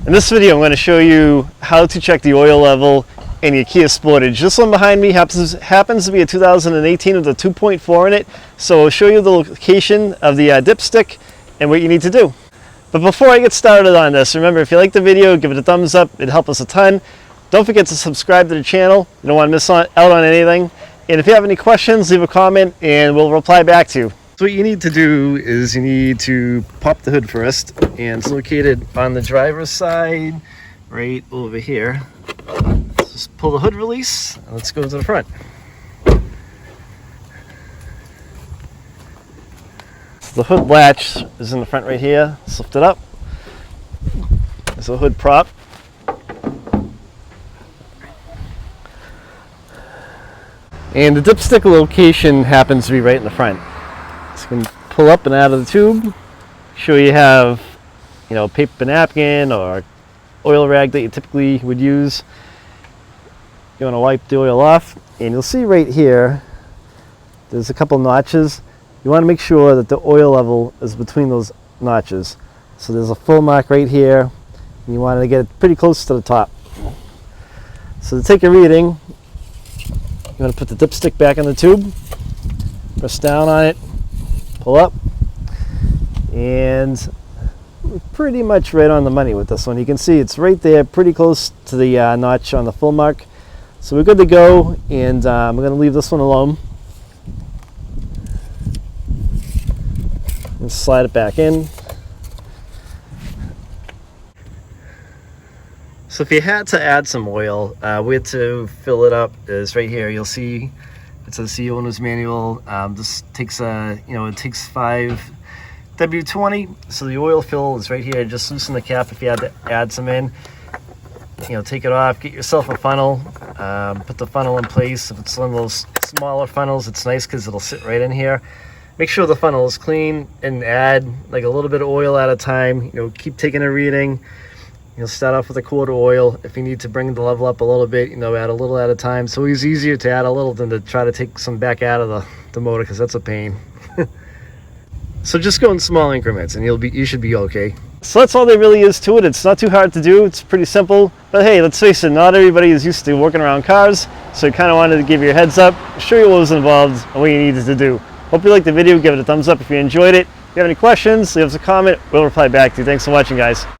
In this video, I'm going to show you how to check the oil level in your Kia Sportage. This one behind me happens to be a 2018 with a 2.4 in it, so I'll show you the location of the dipstick and what you need to do. But before I get started on this, remember, if you like the video, give it a thumbs up. It'd help us a ton. Don't forget to subscribe to the channel. You don't want to miss out on anything. And if you have any questions, leave a comment and we'll reply back to you. So what you need to do is you need to pop the hood first, and it's located on the driver's side right over here. Just pull the hood release and let's go to the front. So the hood latch is in the front right here. Let's lift it up. There's a hood prop. And the dipstick location happens to be right in the front. So you can pull up and out of the tube. Sure you have, paper napkin or oil rag that you typically would use. You want to wipe the oil off, and you'll see right here there's a couple notches. You want to make sure that the oil level is between those notches. So there's a full mark right here, and you want to get it pretty close to the top. So to take a reading, you want to put the dipstick back in the tube, press down on it, pull up, and we're pretty much right on the money with this one. You can see it's right there, pretty close to the notch on the full mark. So we're good to go, and we're going to leave this one alone. And slide it back in. So if you had to add some oil, where to fill it up is right here. You'll see it says the owner's manual. This takes it takes 5 W20. So the oil fill is right here. Just loosen the cap if you had to add some in. Take it off, get yourself a funnel, put the funnel in place. If it's one of those smaller funnels, it's nice because it'll sit right in here. Make sure the funnel is clean and add like a little bit of oil at a time. Keep taking a reading. You'll start off with a quart of oil. If you need to bring the level up a little bit, add a little at a time. So it's easier to add a little than to try to take some back out of the motor, because that's a pain. So just go in small increments and you should be okay. So that's all there really is to it. It's not too hard to do. It's pretty simple. But hey, let's face it, not everybody is used to working around cars. So I kind of wanted to give you a heads up, show you what was involved and what you needed to do. Hope you liked the video. Give it a thumbs up if you enjoyed it. If you have any questions, leave us a comment. We'll reply back to you. Thanks for watching, guys.